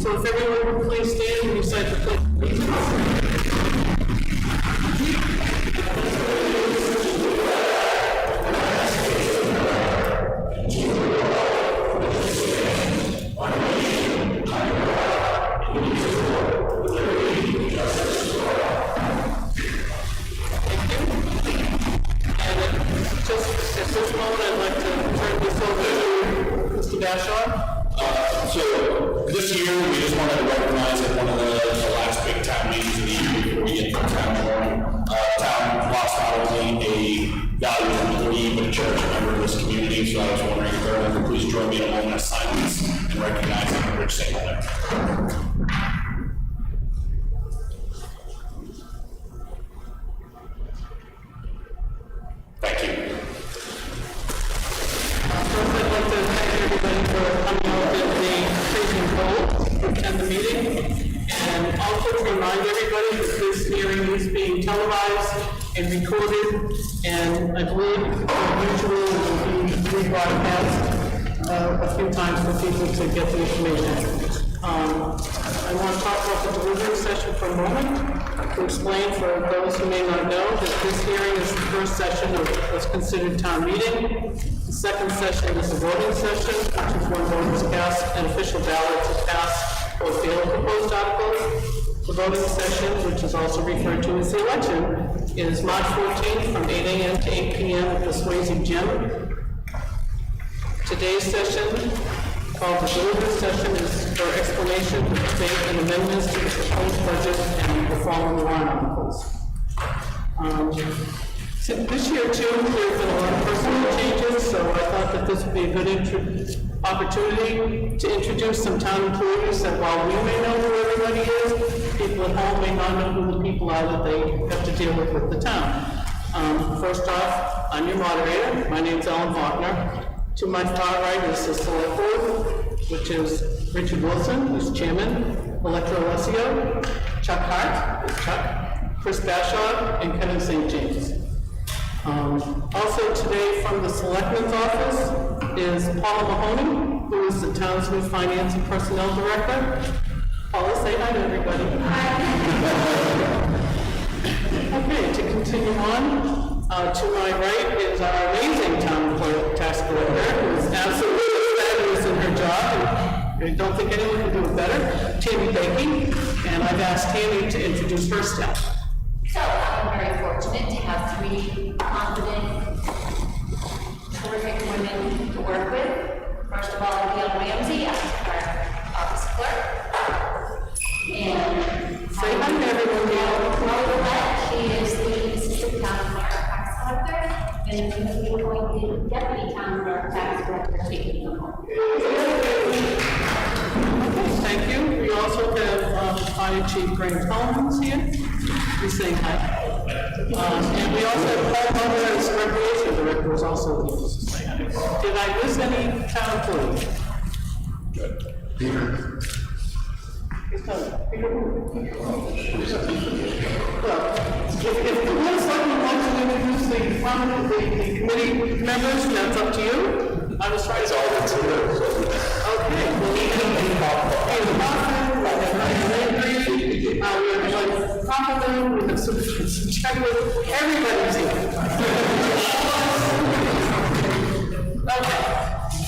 So if everyone would please stand and recite the pledge of allegiance. So this year, we just wanted to recognize that one of the last big town meetings of the year before we get to town warning. Town lost not only a valuable employee, but a cherished member of this community. So I was wondering if everyone could please join me in a moment of silence and recognize Rich Singleton. Thank you. Attend the meeting, and also to remind everybody that this hearing is being televised and recorded, and I believe usually it will be rebroadcast a few times for people to get the information. I want to talk about the delivery session for a moment to explain for those who may not know that this hearing is the first session of what's considered town meeting. The second session is the voting session, which is when voters cast an official ballot to pass or fail proposed articles. The voting session, which is also referred to as the election, is March 14th from 8 a.m. to 8 p.m. at the Swayze Gym. Today's session, called the deliberative session, is for explanation, debate, and amendments to the proposed budget and the following warrant articles. So this year too, there's been a lot of personnel changes, so I thought that this would be a good opportunity to introduce some town employees that while we may know who everybody is, people at home may not know who the people are that they have to deal with the town. First off, I'm your moderator. My name's Ellen Faulkner. To my far right is the select board, which is Richard Wilson, who's chairman, Electra Alessio, Chuck Hart, is Chuck, Chris Bashaw, and Kevin St. James. Also today from the Selectmen's office is Paula Mahoney, who is the town's new Finance and Personnel Director. Paula, say hi to everybody. Hi. Okay, to continue on, to my right is our amazing town tax collector, who is absolutely fabulous in her job, and I don't think anyone can do it better, Tammy Baking, and I've asked Tammy to introduce her staff. So I'm very fortunate to have three confident, terrific women to work with. First of all, Gail Ramsey, our office clerk. And say hi to everyone, Gail. She is the assistant town clerk tax collector, and the appointed deputy town clerk tax collector taking them home. Thank you. We also have Fire Chief Graham Collins here. He's saying hi. And we also have Paul Mother as Recreation Director, who's also here to say hi. Did I miss any town employees? Good. Peter. Well, if the board of selectmen wants to introduce the committee members, that's up to you. I was trying to. All that's okay. Well, we have Compliment, we have some checklist, everybody's here. Okay,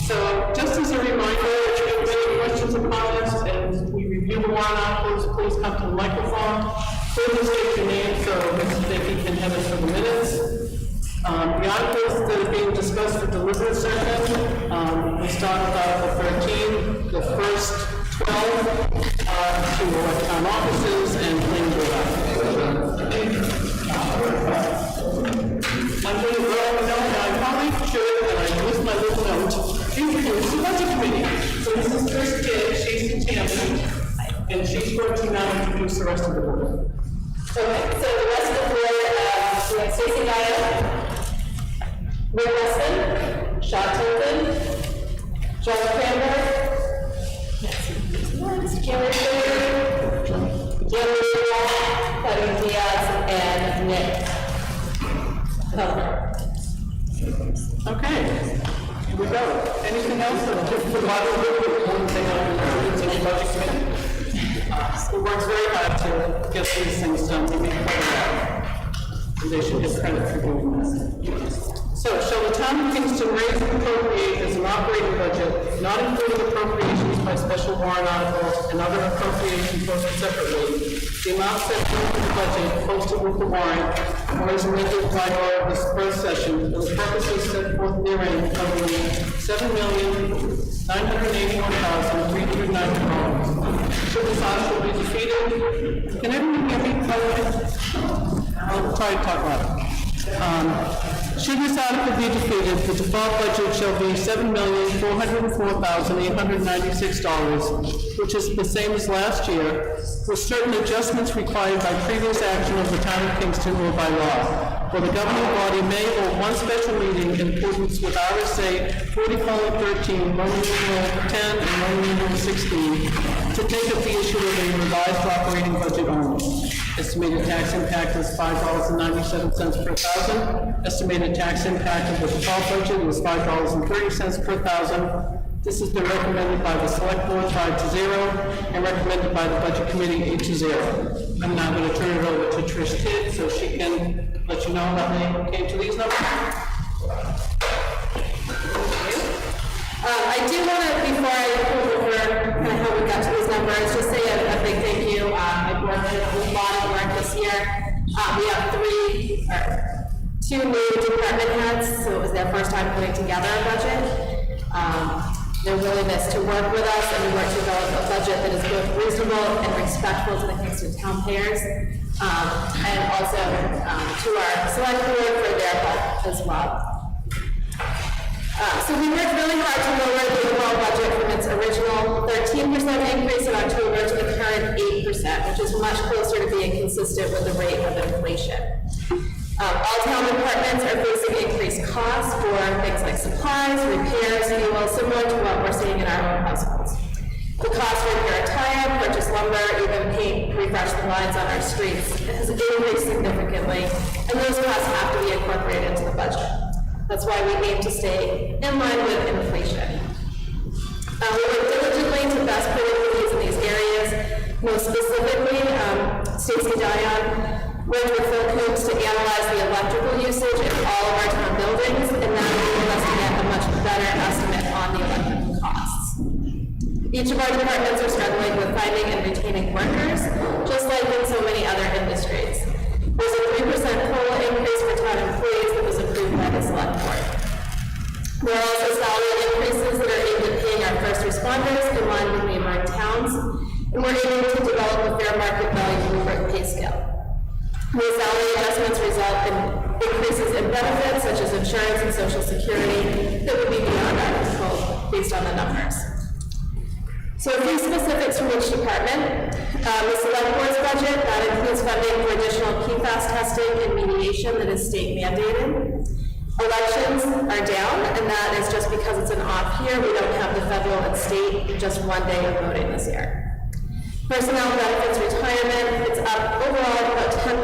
so just as a reminder, if you have any questions or comments as we review the warrant articles, please come to the microphone. Please state your name so Mrs. Dickey can have it for the minutes. The articles that are being discussed for deliberative session, we start with Article 13, the first 12 to elect town offices and planning board offices. I'm going to go over now, and I probably should, and I missed my little note, introduce the budget committee. So this is Chris Kidd, she's the chairman, and she's going to now introduce the rest of the board. Okay, so the rest of the board, we have Stacey Gaia, Will Weston, Sean Tilton, John Cranberg, Jerry Bader, Jerry Wall, Cody Diaz, and Nick Cover. Okay, here we go. Anything else? Just one thing on the budget committee. to get these things done. They make quite a lot. And they should get credit for doing that. So, shall the town of Kingston raise and appropriate as an operating budget, not including appropriations by special warrant articles and other appropriations posted separately, the amount set forth in the budget posted with the warrant, or as amended by law of this first session, for the purposes set forth therein, totaling $7,981,390. Should this article be defeated? Can everyone hear me, by the way? I'll try to talk louder. Should this article be defeated, the default budget shall be $7,404,896, which is the same as last year, with certain adjustments required by previous action of the town of Kingston or by law. For the governing body may hold one special meeting in accordance with RSA 40:13, Roman numeral 10 and Roman numeral 16, to take up the issue of a revised operating budget only. Estimated tax impact is $5.97 per thousand. Estimated tax impact of the default budget is $5.30 per thousand. This has been recommended by the select board 5-0 and recommended by the budget committee 8-0. I'm now going to turn it over to Trish Tidd so she can let you know how they came to these numbers. I do want to, before I go over kind of how we got to these numbers, just say a big thank you. I've worked a lot of work this year. We have two new department heads, so it was their first time putting together a budget. Their willingness to work with us and we work to develop a budget that is both reasonable and respectful to the Kingston taxpayers, and also to our select board for their help as well. So we worked really hard to lower the overall budget from its original 13% increase in October to the current 8%, which is much closer to being consistent with the rate of inflation. All town departments are facing increased costs for things like supplies, repairs, fuel, similar to what we're seeing in our own households. The cost for repair a tire, purchase lumber, even paint, refresh the lines on our streets has increased significantly, and those costs have to be incorporated into the budget. That's why we aim to stay in line with inflation. We work diligently to best predict in these areas. Most specifically, Stacey Dion worked with Phil Coombs to analyze the electrical usage in all of our town buildings, and that enabled us to get a much better estimate on the electrical costs. Each of our departments are struggling with finding and retaining workers, just like in so many other industries. There's a 3% COLA increase for town employees that was approved by the select board. There are also salary increases that are aimed at paying our first responders in line with neighboring towns, and we're aiming to develop a fair market value Bloomberg pay scale. These salary adjustments result in increases in benefits such as insurance and social security that would be beyond our control based on the numbers. So a few specifics from each department. The select board's budget, that includes funding for additional PFAS testing and mediation that is state mandated. Elections are down, and that is just because it's an off year. We don't have the federal and state just one day of voting this year. Personnel benefits retirement, it's up overall about 10%,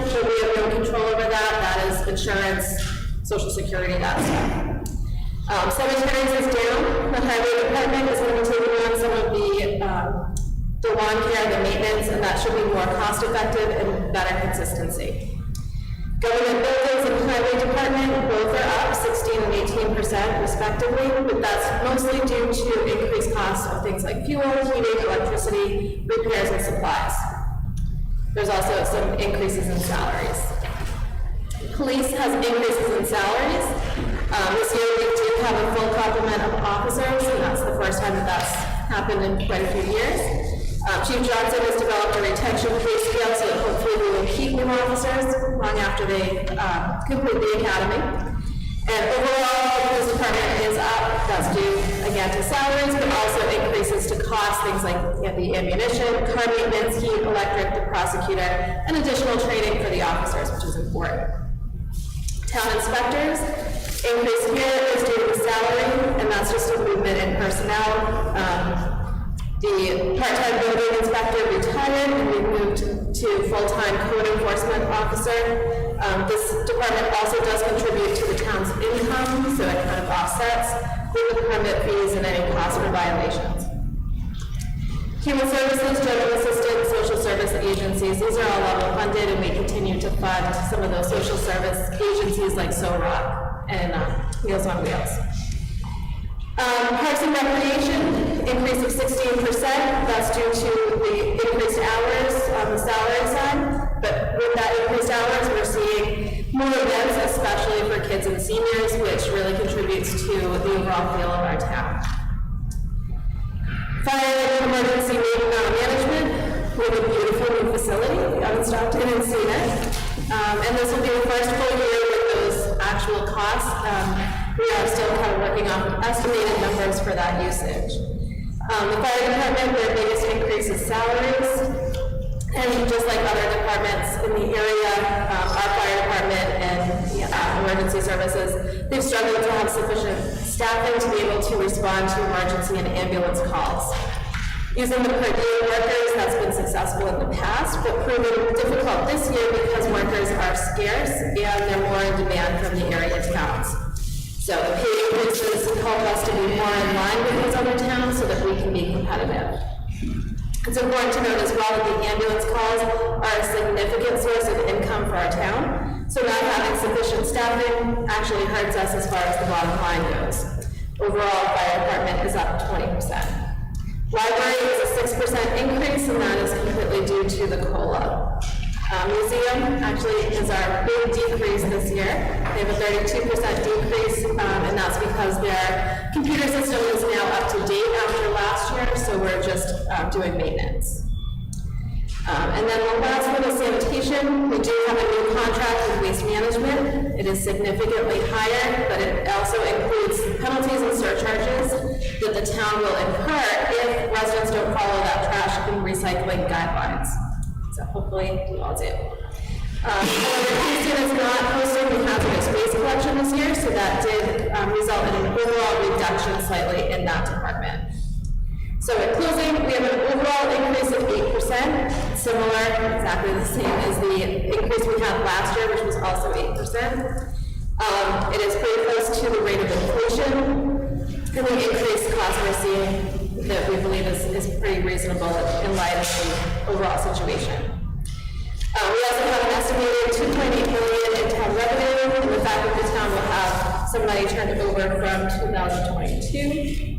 so we have no control over that. That is insurance, social security, that stuff. Cemeteries is down. The highway department is going to be taking on some of the lawn care and the maintenance, and that should be more cost effective and better consistency. Government buildings and highway department both are up 16 and 18% respectively, but that's mostly due to increased costs of things like fuel, heating, electricity, repairs, and supplies. There's also some increases in salaries. Police has increases in salaries. This year we did have a full complement of officers, and that's the first time that that's happened in quite a few years. Chief Johnson has developed a retention pay scale so that hopefully we will keep new officers long after they complete the academy. And overall, the police department is up. That's due, again, to salaries, but also increases to costs, things like the ammunition, car maintenance, heat, electric, the prosecutor, and additional training for the officers, which is important. Town inspectors, increase here is due to salary, and that's just a movement in personnel. The part-time building inspector retired, and we moved to full-time code enforcement officer. This department also does contribute to the town's income, so it kind of offsets with the permit fees and any cost for violations. Human services, general assistant, social service agencies. These are all level funded, and we continue to fund some of those social service agencies like SOROC and Meals on Wheels. Parks and Recreation, increase of 16%. That's due to the increased hours on the salary side. But with that increased hours, we're seeing more events, especially for kids and seniors, which really contributes to the overall feel of our town. Fire and emergency management. We have a beautiful new facility. We haven't stopped in and seen it. And this will be the first full year with those actual costs. We are still kind of working on estimated numbers for that usage. The fire department, their biggest increase is salaries. And just like other departments in the area, our fire department and emergency services, they've struggled to have sufficient staffing to be able to respond to emergency and ambulance calls. Using the per diem workers has been successful in the past, but proven difficult this year because workers are scarce and they're more in demand from the area towns. So the pay increases help us to be more in line with these other towns so that we can be competitive. It's important to note as well that the ambulance calls are a significant source of income for our town, so not having sufficient staffing actually hurts us as far as the bottom line goes. Overall, fire department is up 20%. Library is a 6% increase, and that is completely due to the COLA. Museum actually is our big decrease this year. They have a 32% decrease, and that's because their computer system is now up to date after last year, so we're just doing maintenance. And then the last one is sanitation. We do have a new contract with Waste Management. It is significantly higher, but it also includes penalties and surcharges that the town will incur if residents don't follow that trash and recycling guidelines. So hopefully we all do. However, Kingston is not hosting the hazardous waste collection this year, so that did result in an overall reduction slightly in that department. So in closing, we have an overall increase of 8%, similar, exactly the same as the increase we had last year, which was also 8%. It is pretty close to the rate of inflation, and the increased cost we're seeing that we believe is pretty reasonable in light of the overall situation. We also have an estimated $2.8 million in town revenue, and the fact that the town will have some money turned over from 2022.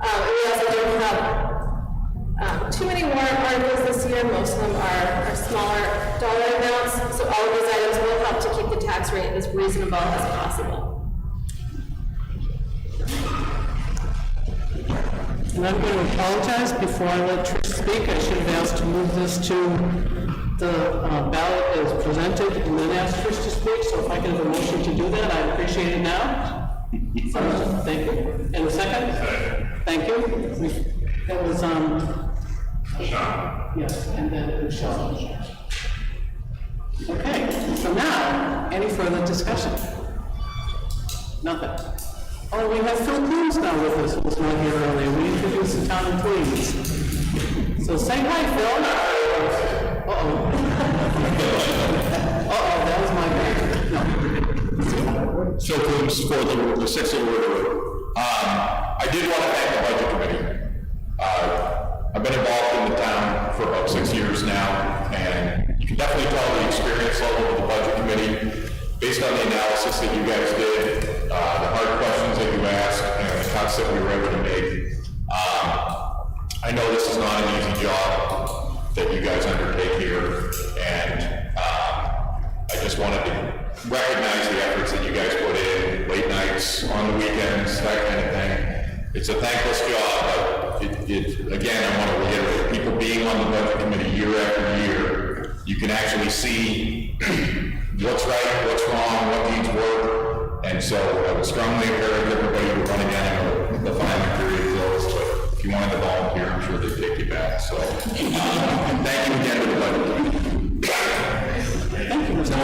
And we also don't have too many warrant articles this year. Most of them are smaller dollar amounts, so all of these items will help to keep the tax rate as reasonable as possible. And I'm going to apologize before I let Trish speak. I should have asked to move this to the ballot as presented and then ask Trish to speak. So if I can have a motion to do that, I'd appreciate it now. Thank you. And a second? Thank you. That was, yes, and then it was Sean. Okay, so now, any further discussion? Nothing. Oh, we have Phil Coombs now with us, who was not here earlier. We introduced the town employees. So say hi, Phil. Uh-oh. Uh-oh, that was my bad. No. Phil Coombs for the sixth order. I did want to thank the budget committee. I've been involved in the town for about 6 years now, and you can definitely tell the experience level of the budget committee based on the analysis that you guys did, the hard questions that you asked, and the cuts that we were able to make. I know this is not an easy job that you guys undertake here, and I just wanted to recognize the efforts that you guys put in, late nights, on the weekends, that kind of thing. It's a thankless job, but again, I want to reiterate, people being on the budget committee year after year, you can actually see what's right, what's wrong, what needs work, and so I would strongly encourage everybody to run again. The final period is closed, but if you wanted to volunteer, I'm sure they'd take you back. So thank you again to the budget committee. Thank you, Mr.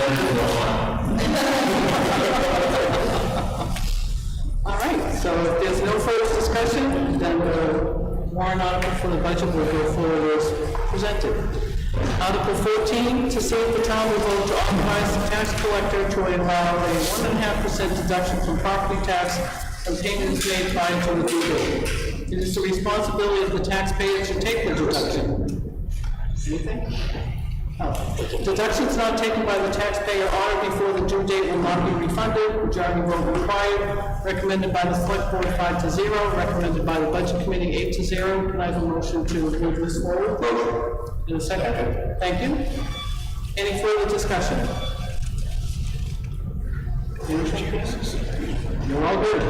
All right, so if there's no further discussion, then the warrant article for the budget will go forward as presented. Article 14, to see if the town will vote to authorize the tax collector to allow a 1.5% deduction from property tax when payment is made prior to the due date. It is the responsibility of the taxpayer to take the deduction. Anything? Deductions not taken by the taxpayer on or before the due date will not be refunded. Majority vote required. Recommended by the select board 5-0. Recommended by the budget committee 8-0. Can I have a motion to move this forward? Motion. In a second. Thank you. Any further discussion? You're all good.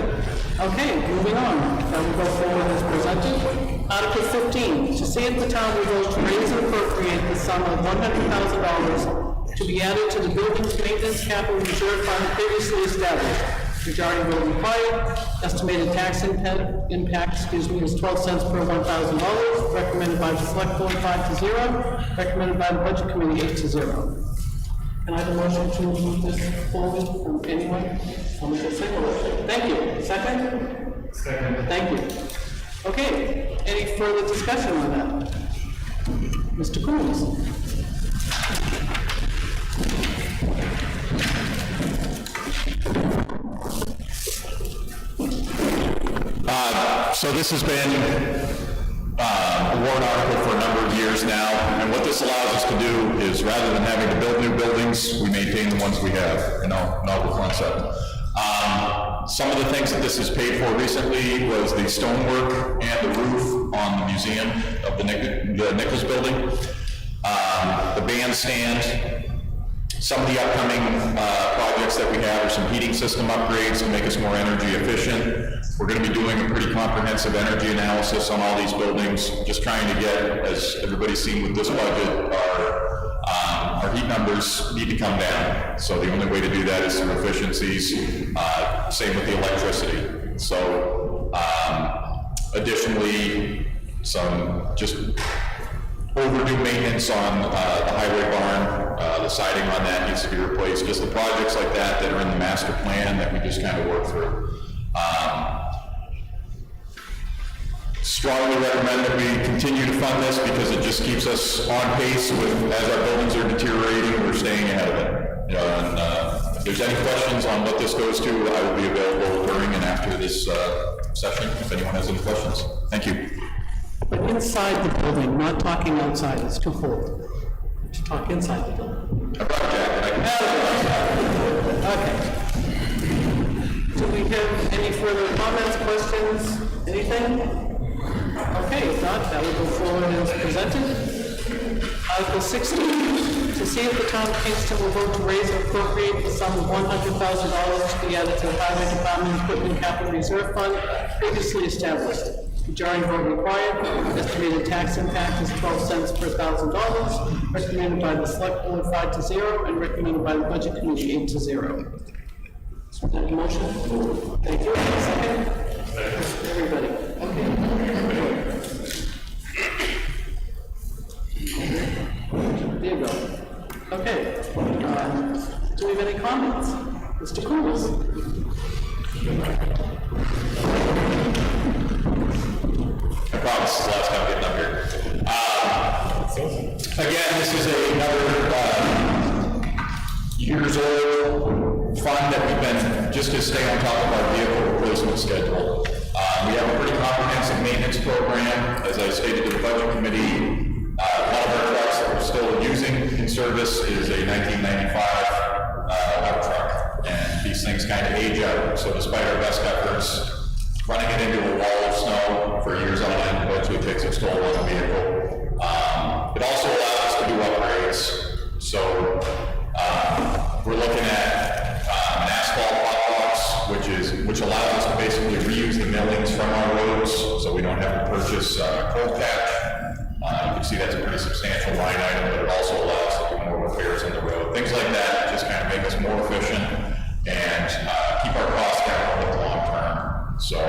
Okay, moving on. Now we go forward as presented. Article 15, to see if the town will vote to raise and appropriate the sum of $100,000 to be added to the buildings maintenance capital reserve fund previously established. Majority vote required. Estimated tax impact, is 12 cents per $1,000. Recommended by the select board 5-0. Recommended by the budget committee 8-0. Can I have a motion to move this forward from anyone? Someone will say motion. Thank you. Second? Second. Thank you. Okay, any further discussion on that? Mr. Coons? So this has been a warrant article for a number of years now, and what this allows us to do is, rather than having to build new buildings, we maintain the ones we have. Novel concept. Some of the things that this has paid for recently was the stonework and the roof on the museum of the Nichols building, the bandstand. Some of the upcoming projects that we have are some heating system upgrades to make us more energy efficient. We're going to be doing a pretty comprehensive energy analysis on all these buildings, just trying to get, as everybody's seen with this budget, our heat numbers need to come down. So the only way to do that is through efficiencies. Same with the electricity. So additionally, some just overdue maintenance on the highway barn. The siding on that needs to be replaced. Just the projects like that that are in the master plan that we just kind of work through. Strongly recommend that we continue to fund this because it just keeps us on pace with, as our buildings are deteriorating, we're staying ahead of it. And if there's any questions on what this goes to, I will be available during and after this session if anyone has any questions. Thank you. But inside the building, not talking outside, it's too cold. To talk inside the building. I brought a jacket. I can Okay. Do we have any further comments, questions, anything? Okay, if not, that will go forward as presented. Article 16, to see if the town of Kingston will vote to raise and appropriate the sum of $100,000 to be added to the highway department equipment capital reserve fund previously established. Majority vote required. Estimated tax impact is 12 cents per $1,000. Recommended by the select board 5-0 and recommended by the budget committee 8-0. That motion? Thank you. Second? Everybody. Okay. There you go. Okay. Do we have any comments? Mr. Coons? I promise this is the last time getting up here. Again, this is another years old fund that we've been just to stay on top of our vehicle replacement schedule. We have a pretty comprehensive maintenance program. As I stated to the budget committee, one of our trucks that we're still using in service is a 1995 dump truck, and these things kind of age out. So despite our best efforts, running it into a wall of snow for years on end eventually takes its toll on the vehicle. It also allows us to do upgrades. So we're looking at an asphalt hot box, which allows us to basically reuse the millings from our roads, so we don't have to purchase cold patch. You can see that's a pretty substantial line item, but it also allows us to do more repairs on the road. Things like that just kind of make us more efficient and keep our costs down over the long term. So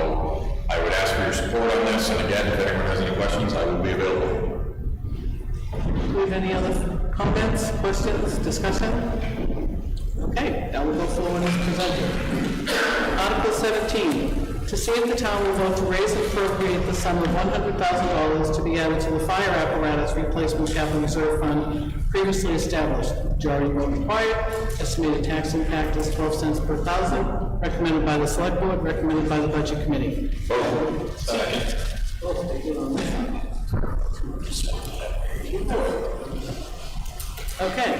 I would ask for your support on this, and again, if anyone has any questions, I will be available. Do we have any other comments, questions, discussion? Okay, that will go forward as presented. Article 17, to see if the town will vote to raise and appropriate the sum of $100,000 to be added to the fire apparatus replacement capital reserve fund previously established. Majority vote required. Estimated tax impact is 12 cents per thousand. Recommended by the select board, recommended by the budget committee. Second. Okay.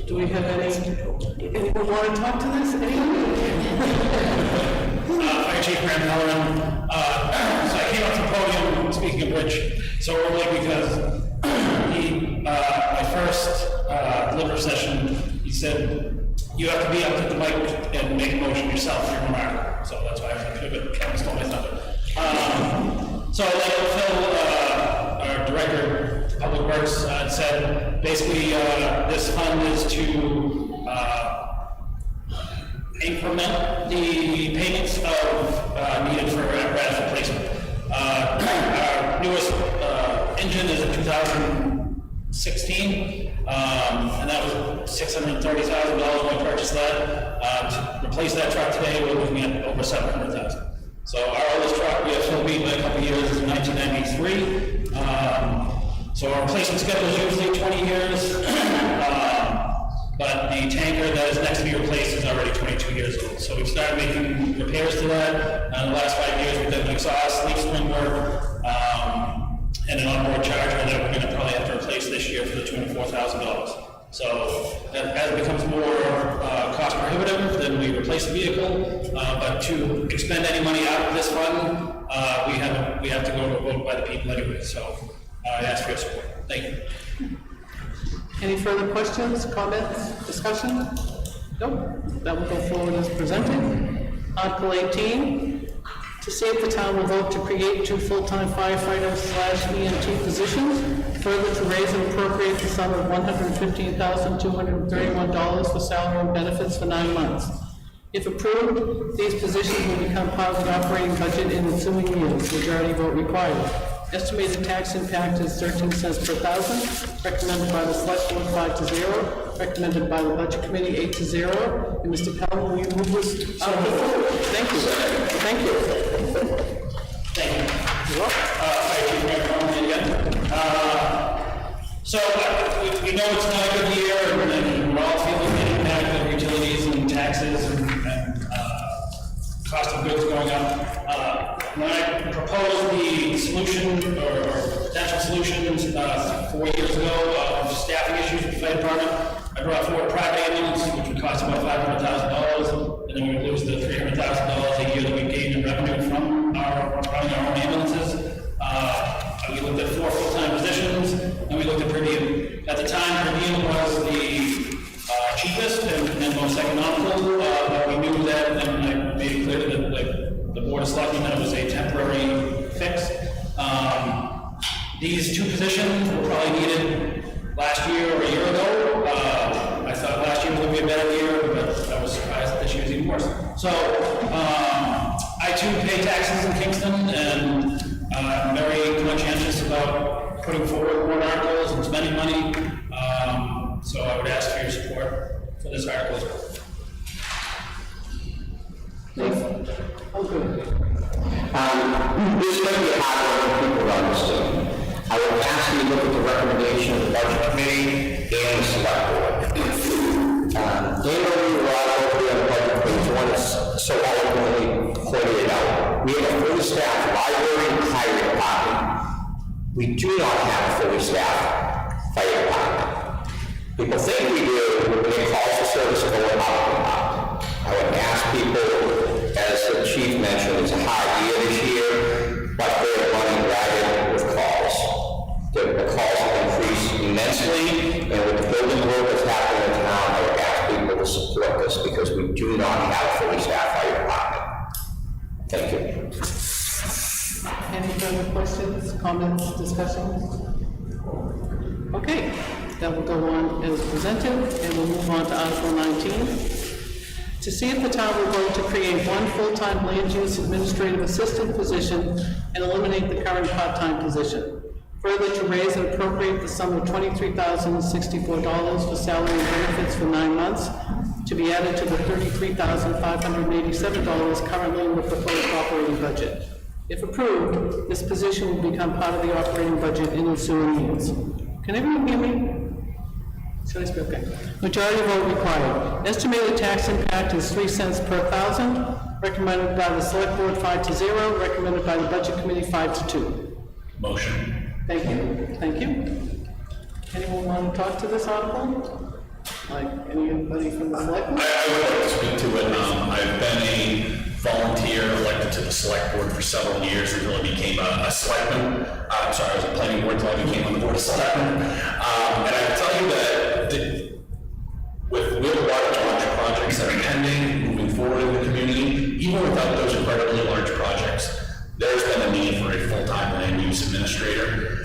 Do we have anyone want to talk to this? Anyone? Fire Chief Graham Halloran. So I came up to the podium, speaking of which, so early because my first deliberative session, he said, you have to be up at the mic and make a motion yourself, you're remarkable. So that's why I was like, but Kevin stole my thunder. So like Phil, our Director of Public Works, said, basically, this fund is to increment the payments of needed for apparatus replacement. Our newest engine is a 2016, and that was $630,000 when we purchased that. To replace that truck today, we're looking at over $700,000. So our oldest truck, we have still beat by a couple of years, is 1993. So our replacement schedule is usually 20 years, but the tanker that is next to be replaced is already 22 years old. So we've started making repairs to that. In the last 5 years, we've done exhaust, leaf spring work, and an onboard charger that we're going to probably have to replace this year for the tune of $4,000. So as it becomes more cost prohibitive, then we replace the vehicle. But to expend any money out of this fund, we have to go to a vote by the people anyway. So I ask for your support. Thank you. Any further questions, comments, discussion? Nope. That will go forward as presented. Article 18, to see if the town will vote to create 2 full-time firefighter/EMT positions, further to raise and appropriate the sum of $115,231 for salary and benefits for 9 months. If approved, these positions will become part of the operating budget in ensuing years. Majority vote required. Estimated tax impact is 13 cents per thousand, recommended by the Select Board 5-0, recommended by the Budget Committee 8-0. And Mr. Pelham, will you move this? Thank you. Thank you. Thank you. You're welcome. Fire Chief Graham Halloran again. So we know it's not a good year, and we're all feeling the impact of utilities and taxes and cost of goods going up. When I proposed the solution or potential solutions 4 years ago of staffing issues with the fire department, I brought forward a private ambulance, which would cost about $500,000, and then we would lose the $300,000 a year that we gained in revenue from running our own ambulances. We looked at 4 full-time positions, and we looked at per diem. At the time, per diem was the cheapest and most economical, but we knew that, and I made it clear that the Board of Selectmen that it was a temporary fix. These 2 positions were probably needed last year or a year ago. I thought last year was going to be a better year, but I was surprised that this year is even worse. So I too pay taxes in Kingston, and I'm very conscientious about putting forward warrant articles and spending money. So I would ask for your support for this article as well. This may be a hard one for people to understand. I would ask you to look at the recommendation of the Budget Committee and the Select Board. Annually, Rob, over the Budget Committee, one is so eloquently pointed it out. We have a fully staffed library and highway department. We do not have a fully staffed fire department. People think we do when they call for service and go out. I would ask people, as the Chief mentioned, it's a hard year this year, but they're running ragged with calls. The calls have increased immensely, and with the building work that's happening in town, I would ask people to support this because we do not have a fully staffed fire department. Thank you. Any further questions, comments, discussions? Okay, that will go on as presented, and we'll move on to Article 19. To see if the town will vote to create 1 full-time land use administrative assistant position and eliminate the current part-time position. Further, to raise and appropriate the sum of $23,064 for salary and benefits for 9 months, to be added to the $33,587 currently in the proposed operating budget. If approved, this position will become part of the operating budget in ensuing years. Can everyone hear me? Should I speak? Okay. Majority vote required. Estimated tax impact is 3 cents per thousand, recommended by the Select Board 5-0, recommended by the Budget Committee 5-2. Motion. Thank you. Thank you. Anyone want to talk to this article? Like anybody from the select board? I would like to speak to it. I've been a volunteer elected to the select board for several years until I became a selectman. I'm sorry, I was a planning board until I became on the board of selectmen. And I can tell you that we have a lot of large projects that are pending, moving forward in the community. Even without those incredibly large projects, there's been a need for a full-time land use administrator.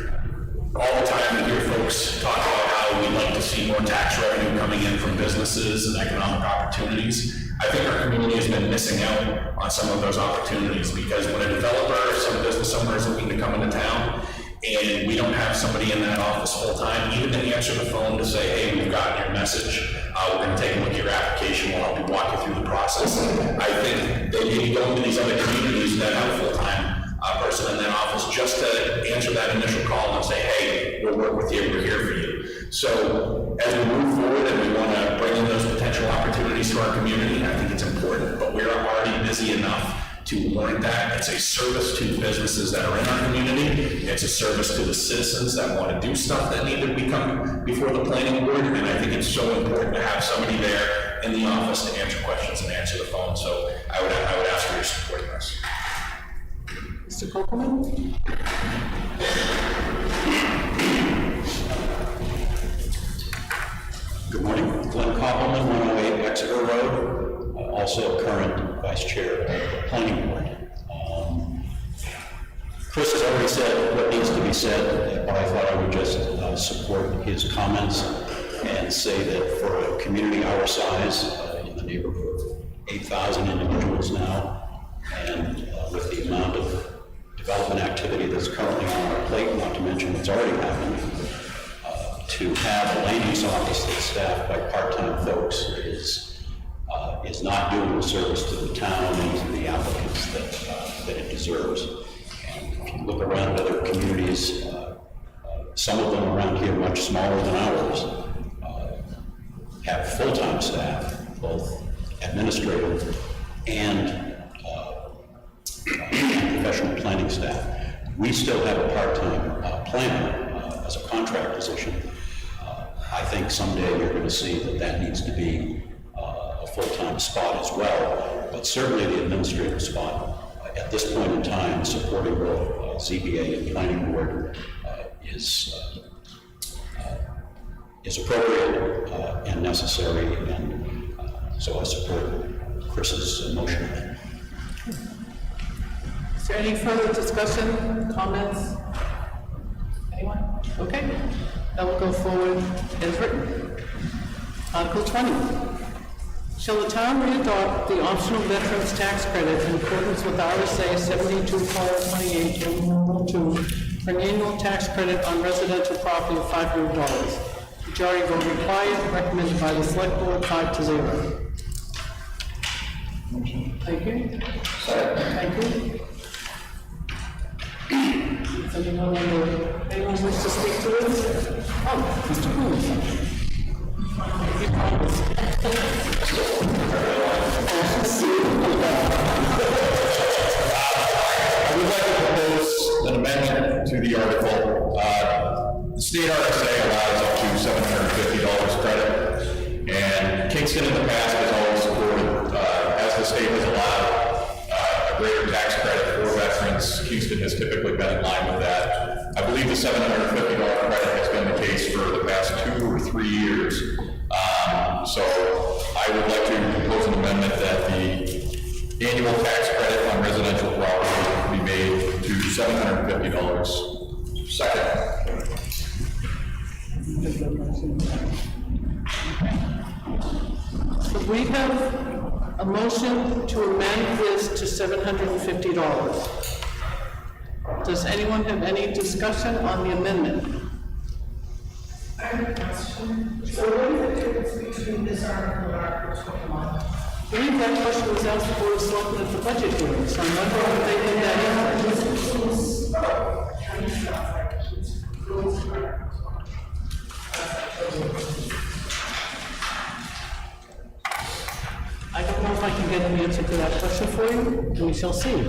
All the time we hear folks talk about how we'd like to see more tax revenue coming in from businesses and economic opportunities. I think our community has been missing out on some of those opportunities because when a developer or some business owner is looking to come into town and we don't have somebody in that office full-time, even to answer the phone to say, hey, we've gotten your message, we're gonna take a look at your application, we'll help you walk you through the process. I think they may be going to these other communities that have a full-time person in that office just to answer that initial call and say, hey, we'll work with you, we're here for you. So as we move forward and we want to bring in those potential opportunities to our community, I think it's important, but we're already busy enough to warrant that. It's a service to businesses that are in our community. It's a service to the citizens that want to do stuff that need to become before the planning board, and I think it's so important to have somebody there in the office to answer questions and answer the phone. So I would ask for your support in this. Mr. Copeland? Good morning, Glenn Koppelman, 108 Exeter Road, also current vice chair of the planning board. Chris has already said what needs to be said, but I thought I would just support his comments and say that for a community our size, in the neighborhood of 8,000 individuals now, and with the amount of development activity that's currently on our plate, not to mention what's already happened, to have a land use office that's staffed by part-time folks is not doing the service to the town and to the applicants that it deserves. And if you look around other communities, some of them around here much smaller than ours, have full-time staff, both administrative and professional planning staff. We still have a part-time planner as a contract position. I think someday you're going to see that needs to be a full-time spot as well, but certainly the administrative spot at this point in time, supporting both ZBA and planning board is appropriate and necessary, and so I support Chris's motion. Is there any further discussion, comments? Anyone? Okay, that will go forward as written. Article 20. Shall the town readopt the optional veterans tax credit in accordance with RSA 72:28, Rule 2, for an annual tax credit on residential property of $500? Majority vote required, recommended by the select board, 5-0. Thank you. Thank you. Does anyone wish to speak to this? Oh, Mr. Coons. I would like to propose an amendment to the article. The state RSA allows up to $750 credit, and Kingston in the past has always supported, as the state has allowed a greater tax credit for veterans. Kingston has typically been in line with that. I believe the $750 credit has been the case for the past 2 or 3 years. So I would like to propose an amendment that the annual tax credit on residential property be made to $750. Second. So we have a motion to amend this to $750. Does anyone have any discussion on the amendment? I have a question. So what is the difference between this article and Article 21? I believe that question was asked the Board of Selectmen at the budget hearing, so I'm wondering if they did that answer. This includes county stuff, like it includes I don't know if I can get an answer to that question for you, we shall see.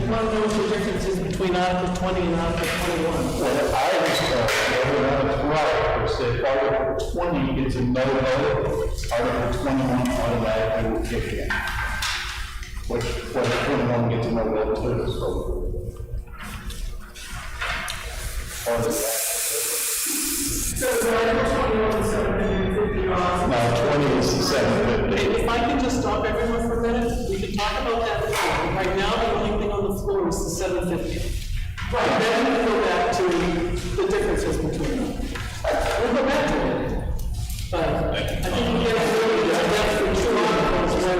I want to know what the difference is between Article 20 and Article 21. Well, I understand, everyone's right, is that Article 20 is a no vote, Article 21 automatically will kick in. Which, Article 21 gets a no vote too, so. Part of that. So Article 21 is $750. No, 20 is the 750. If I can just stop everyone for a minute, we can talk about that later. Right now, the only thing on the floor is the 750. Right, then we go back to the differences between them. We'll go back to it. But I think we get really to depth for two articles when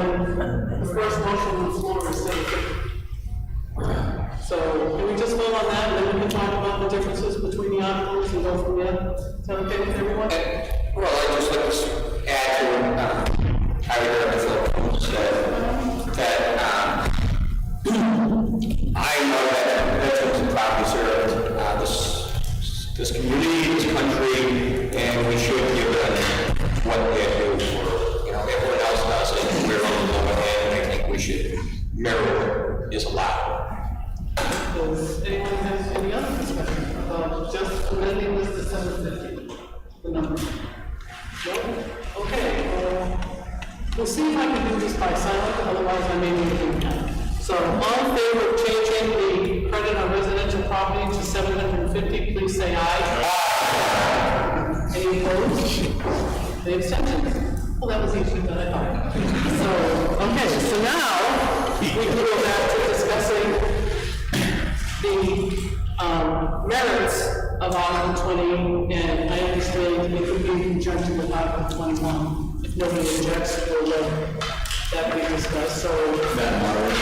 the first motion on the floor is 750. So can we just vote on that, and then we can talk about the differences between the articles and go from there? Is that okay with everyone? Well, I just like to add to, I heard Phil said that, I know that veterans and property serve, this community, this country, and we should give them what they're due for, everyone else does it, we're on the low end, and I think we should mirror what is allowed. Does anyone have any other discussion about just amending this to 750, the number? No? Okay, we'll see if I can do this by silent, otherwise I may need to do that. So, all in favor of changing the credit on residential property to 750, please say aye. Aye. Any opposed? Any abstentions? Well, that was easier than I thought. So, okay, so now, we can go back to discussing the merits of Article 20, and I understand it could be in conjunction with Article 21. If nobody objects, we'll let that be discussed, so. Madam Moderator,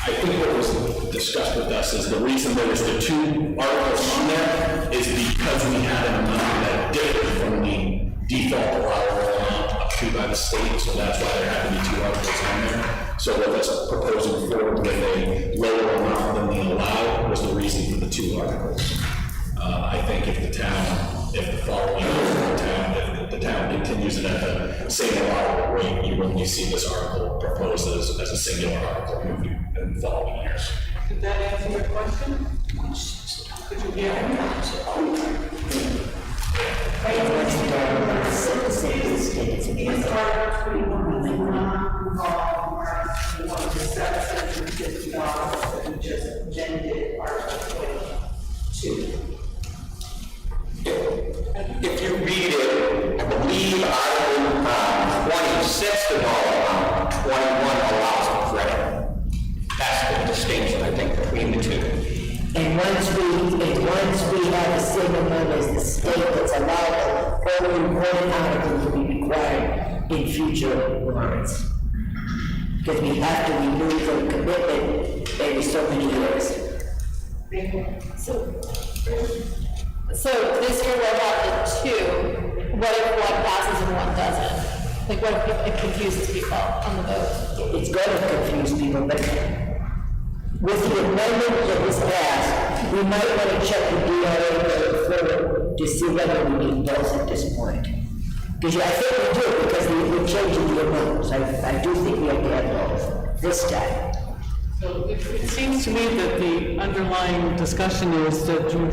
I think what was discussed with us is the reason there was the two articles on there is because we had an amount that differed from the default allowable amount up to by the state, so that's why there had to be two articles on there. So with us proposing forward with a lower amount than the allowed was the reason for the two articles. I think if the following if the town continues it at the same allowable rate, you will see this article proposed as a singular article moving in the following years. Did that answer your question? Did you hear me? Is Article 21 not involved in the $750 that we just amended Article 22? If you read it, I believe Article 26 of all, 21 allows credit. That's the distinction, I think, between the two. And once we have the same amount as the state that's allowed, only one article will be required in future warrants. Because we have to renew the commitment every so many years. So this year we'll have the two. What if one passes and one doesn't? Like, what if it confuses people on the vote? It's going to confuse people, but with the amendment that was passed, we might want to check the DRA further to see whether we need both at this point. Because I think we do, because we're changing the amounts. I do think we have to have both this time. So it seems to me that the underlying discussion is that you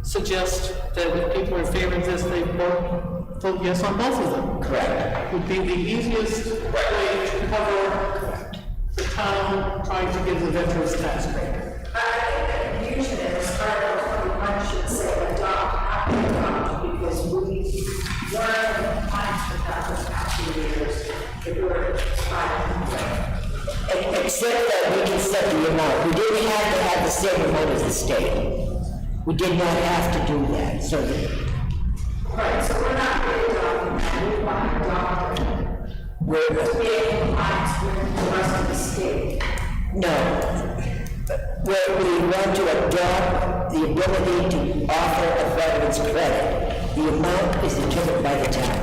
suggest that if people are in favor of this, they vote yes on both of them. Correct. Would be the easiest way to cover the town trying to give the veterans tax credit. I think that confusion is Article 21 should say adopt, because we weren't in compliance with that for the past few years. It were expired. Except that we can set the amount. We didn't have to have the same amount as the state. We did not have to do that, so Right, so we're not really adopting that, we want to adopt it. we're, To be in compliance with the rest of the state. no. We want to adopt the ability to offer a veteran's credit. The amount is determined by the town.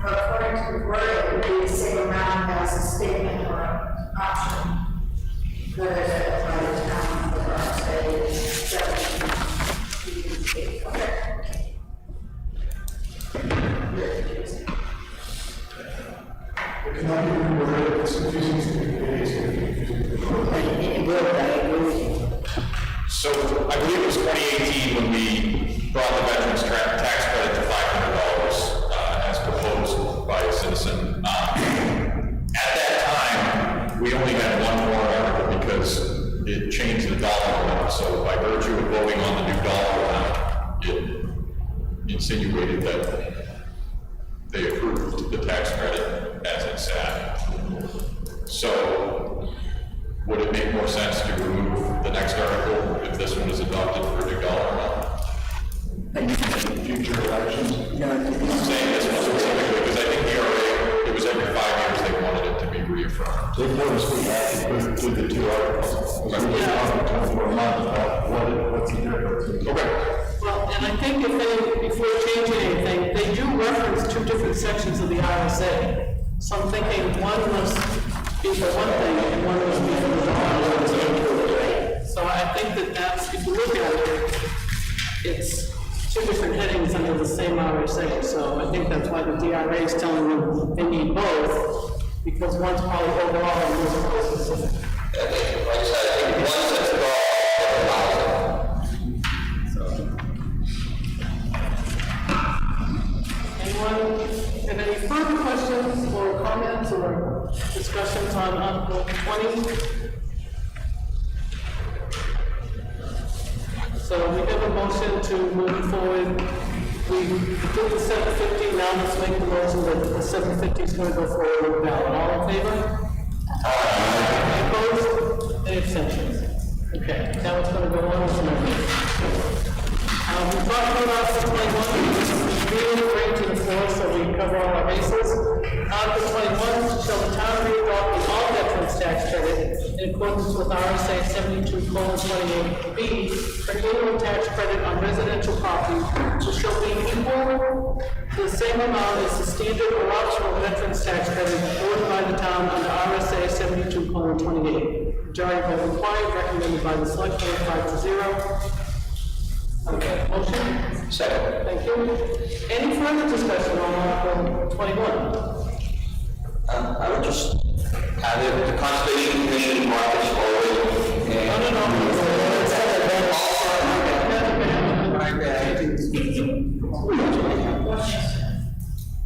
According to the word, it would be the same amount as a statement or an option. Whether it's by the town or say, It cannot be reworded, it's confusing, it's confusing. So I believe it was 2018 when we brought the veterans tax credit to $500 as proposed by a citizen. At that time, we only had one more article because it changed the dollar amount. So by virtue of voting on the new dollar amount, it insinuated that they approved the tax credit as it sat. So would it make more sense to remove the next article if this one is adopted for a new dollar amount? Future elections? I'm saying this one specifically because I think the ERA, it was every 5 years they wanted it to be reaffirmed. They want us to have to do the two articles. For a month, what's the difference? Okay. Well, and I think before changing anything, they do reference two different sections of the RSA. So I'm thinking one must be for one thing and one must be for the other. So I think that's, if you look at it, it's two different headings under the same RSA. So I think that's why the DRA is telling them they need both, because one's probably overall and one's more specific. Like I said, I think one sets it all, Anyone have any further questions or comments or discussions on Article 20? So we have a motion to move forward. We did the 750, now let's make the motion that the 750 is going to go forward with the ballot. All in favor? Any opposed? Any abstentions? Okay, now it's going to go on as amended. We talked about Article 21, really bring to the floor so we cover all our bases. Article 21, shall the town re-adopt the all veterans tax credit in accordance with RSA 72:28B for annual tax credit on residential property, which shall be equal to the same amount as the standard or optional veterans tax credit awarded by the town under RSA 72:28. Majority vote required, recommended by the select board 5-0. Okay, motion? second. Thank you. Any further discussion on Article 21? I would just have the Conservation Commission mark this forward.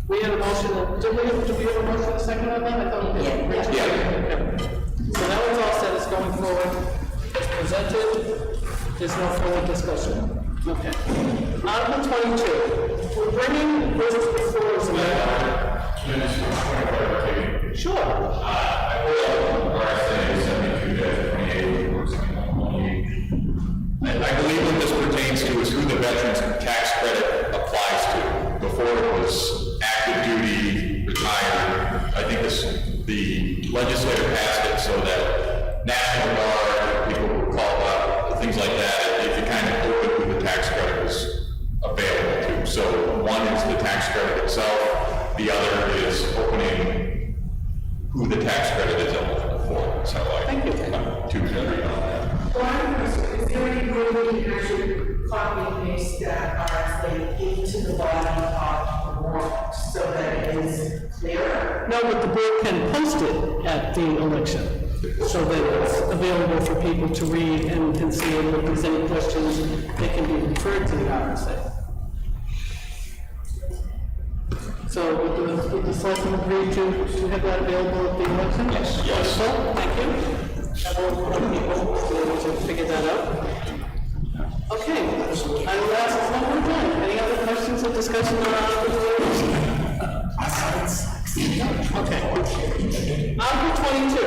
We had a motion, did we have a motion a second on that? I thought we did. Yeah. So that was all set, it's going forward, it's presented, there's no further discussion. Okay. Article 22, we're bringing this to the floor as a Sure. I believe what this pertains to is who the veterans tax credit applies to. Before it was active duty, retired. I think the legislature passed it so that National Guard, people who call up, things like that, it kind of opened who the tax credit was available to. So one is the tax credit itself, the other is opening who the tax credit is eligible for. So Thank you. I'm too generous on that. Well, I have a question. Is there any way we can actually copy and paste that RSA into the body of the warrant so that it is clearer? No, but the board can post it at the election, so that it's available for people to read and can see it. If there's any questions, they can be referred to the RSA. So would the selectmen agree to have that available at the election? Yes. Yes. Thank you. I will put people to be able to figure that out. Okay, I will ask one more time. Any other questions or discussion on Article 22? Okay. Article 22.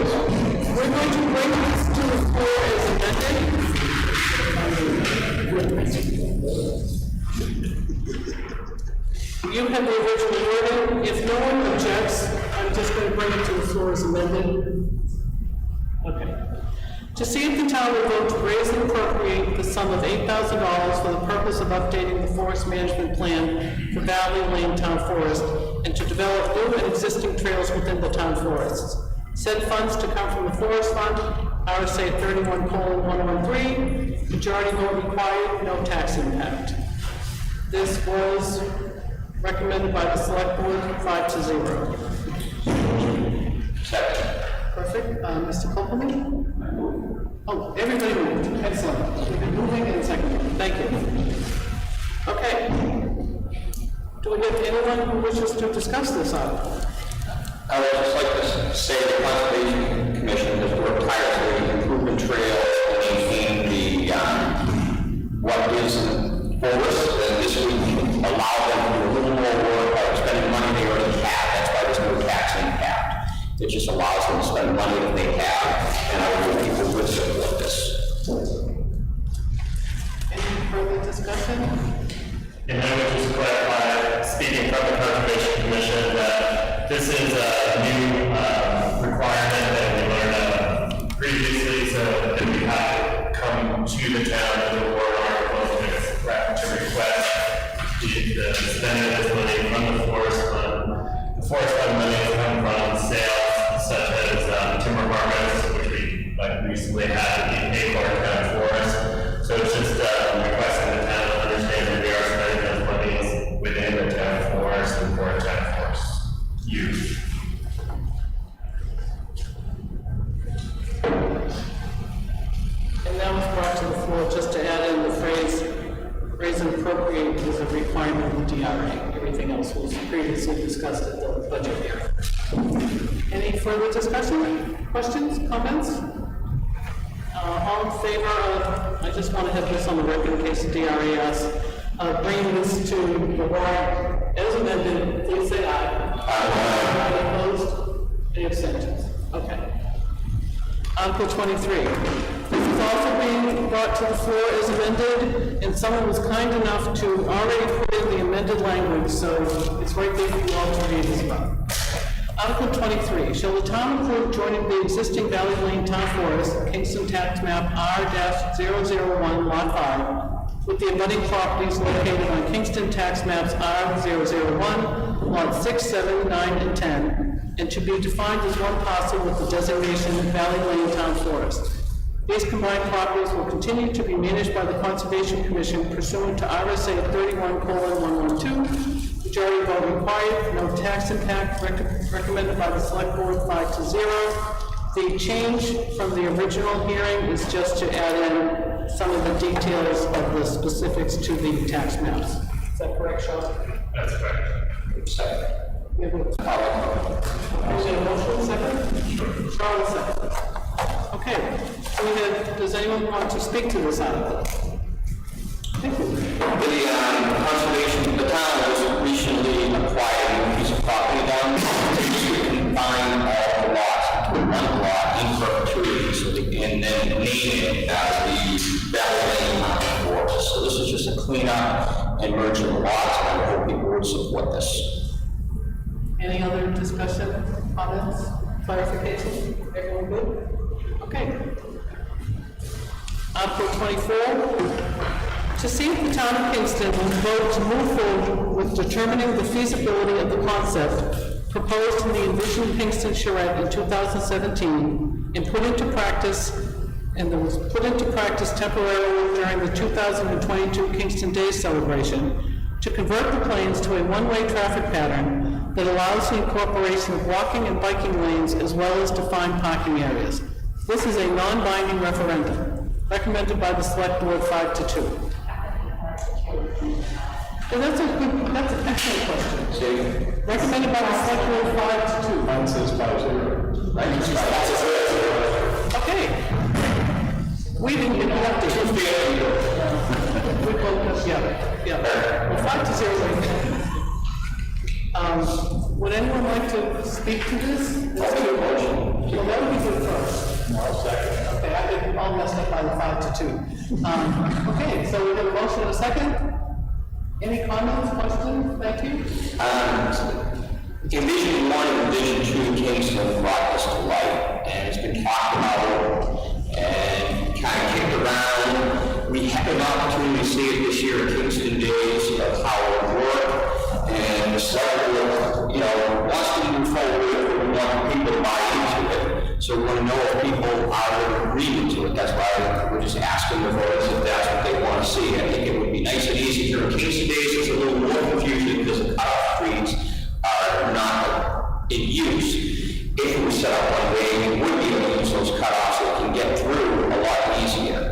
We're going to bring this to the floor as amended. You have the original wording. If no one objects, I'm just going to bring it to the floor as amended. Okay. To see if the town will vote to raise and appropriate the sum of $8,000 for the purpose of updating the forest management plan for Valley Lane Town Forest and to develop new and existing trails within the town forests. Said funds to come from the Forest Fund, RSA 31:113, majority vote required, no tax impact. This was recommended by the select board 5-0. Perfect. Mr. Copeland? Oh, everybody moved. Excellent. We've been moving Do we have anyone who wishes to discuss this article? I would just like to say the Conservation Commission has worked tirelessly to improve the trails and maintain the, what is forest, and this would allow them to do a little more work by spending money they already have. That's why there's no tax impact. It just allows them to spend money that they have, and I hope people would support this. Any further discussion? And I would just clarify, speaking from the Conservation Commission, that this is a new requirement that we learned previously, so that we have to come to the town with a warrant article to request the spending of this money from the forest fund. The forest fund money has come from sales such as timber harvest, which we recently had in Acorn County Forest. So it's just requesting the town to understand that we are spending those monies within the town forest and for town forest use. And that was brought to the floor just to add in the phrase, raise and appropriate is a requirement of the DRA. Everything else was previously discussed at the budget hearing. Any further discussion? Questions, comments? All in favor of, I just want to have this on the record in case the DRA asks, bringing this to the warrant as amended, please say aye. Aye. Any opposed? Any abstentions? Okay. Article 23. This is also being brought to the floor as amended, and someone was kind enough to already put in the amended language, so it's right there for you all to read as well. Article 23, shall the town approve joining the existing Valley Lane Town Forest, Kingston Tax Map R-001, Lot 5, with the abutting properties located on Kingston Tax Maps R-001, Lot 6, 7, 9, and 10, and to be defined as one parcel with the designation Valley Lane Town Forest. These combined properties will continue to be managed by the Conservation Commission pursuant to RSA 31:112, majority vote required, no tax impact, recommended by the Select Board 5-0. The change from the original hearing is just to add in some of the details of the specifics to the tax maps. Is that correct, Sean? That's correct. Second. We have a motion, second? Charles, second. Okay, so we have, does anyone want to speak to this article? Thank you. The conservation, the town was recently acquired a piece of property down there. We combine all the lots into one lot in perpetuity, so they can then name it as the Valley Lane Mountain Forest. So this is just a cleanup and merging the lots, and I hope people would support this. Any other discussion, comments, clarification? Everyone good? Okay. Article 24. To see if the town of Kingston will vote to move forward with determining the feasibility of the concept proposed in the envisioned Kingston charrette in 2017 and put into practice, and that was put into practice temporarily during the 2022 Kingston Days celebration, to convert the plains to a one-way traffic pattern that allows the incorporation of walking and biking lanes as well as defined parking areas. This is a non-binding referendum, recommended by the Select Board 5-2. And that's an excellent question. Recommended by the Select Board 5-2. Mine says 5-0. Okay. We didn't get an update. We both, yeah. Well, 5-0. Would anyone like to speak to this? Well, that would be good first. No, second. Okay, I get all messed up by the 5-2. Okay, so we have a motion and a second. Any comments, questions? Thank you. Envision 1 and Envision 2 Kingston brought this to light, and it's been talked about and kind of kicked around. We had an opportunity to see it this year at Kingston Days of how it would work, and the Select Board, wants to move forward, we want people to buy into it. So we want to know if people are in agreement to it. That's why we're just asking the voters if that's what they want to see. I think it would be nice and easy here in Kingston Days. There's a little more confusion because the cutoff streets are not in use. If it was set up one way, we would be able to use those cutoffs so it can get through a lot easier.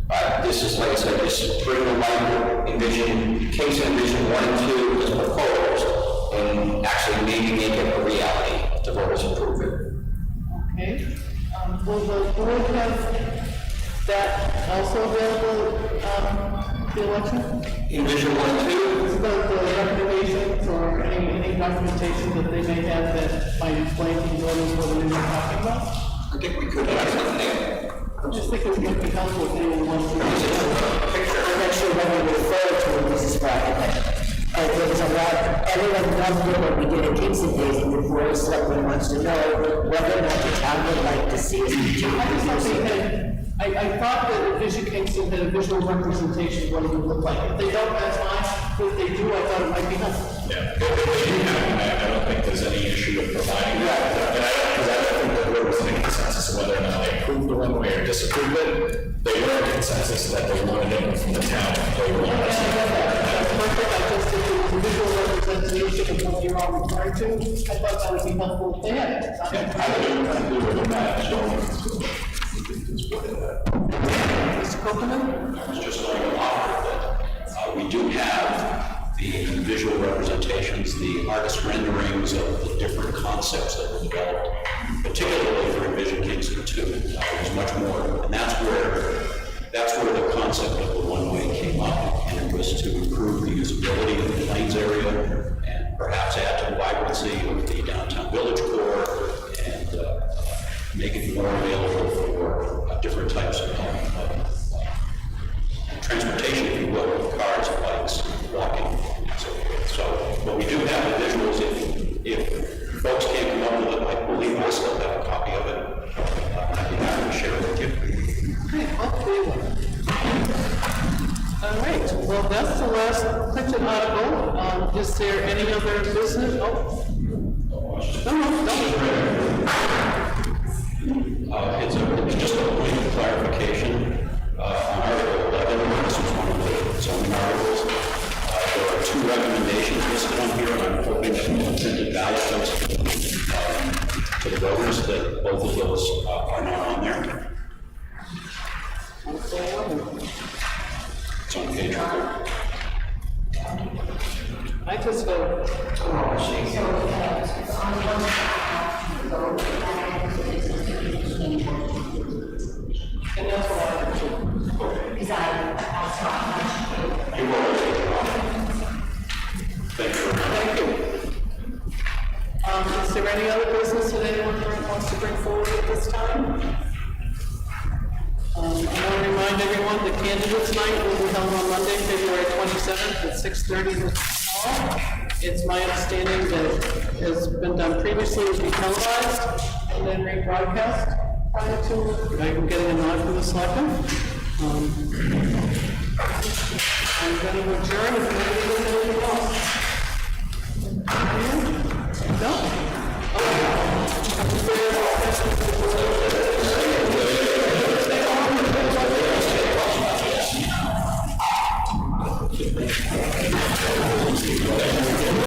But this this is, like I said, just bring the light envision, Kingston Vision 1 and 2 as proposed, and actually maybe make it a reality if the voters approve it. Okay, will the board have that also available, the election? In Vision 1 and 2, The recommendations or any documentation that they may have that might explain to the voters what it is we're talking about? I think we could have something. I just think it would be helpful if anyone wants to. I'm not sure when we refer to it, Mrs. Crockett. There was a lot, everyone loved it when we did a Kingston Days, and the board of selectmen wants to know whether or not the town would like to see us continue. I just thought they had, I thought that Vision Kingston had a visual representation of what it would look like. If they don't, that's fine, but if they do, I thought it might be helpful. Yeah, I don't think there's any issue with providing that. And I don't think the board was in a consensus of whether or not they approved the one way or disapproved it. They were in consensus that they wanted it from the town. They wanted us to have that. I just think it was a visual representation of what you're all referring to. I thought that would be helpful if they had it. I do with that, so. Mr. Copeland? I was just going to offer that we do have the visual representations, the artist renderings of the different concepts that were developed, particularly for Envision Kingston 2. There's much more, and that's where the concept of the one-way came up, and it was to improve the usability of the Plains area and perhaps add to the vibrancy of the downtown village core and make it more available for different types of transportation, if you will, cars, bikes, walking, and so forth. So, but we do have the visuals. If folks can't come up with it, I believe I still have a copy of it. I'd be happy to share it with you. Okay, hopefully. All right, well, that's the last printed article. Is there any other business? Oh. No. It's just a point of clarification. On Article 11, this was one of the zoning articles. There are 2 recommendations listed on here, and I'm hoping that the printed ballot goes to the voters, that both of those are not on there. It's on page 4. I just go. And that's what I have to. Because I saw You will take it off. Thank you. Thank you. Is there any other business that anyone wants to bring forward at this time? I want to remind everyone the candidates night will be held on Monday, February 27th at 6:30 in the hall. It's my understanding that it has been done previously, it'll be televised and then rebroadcast prior to, I'm getting a nod from the selectmen. I'm going to adjourn if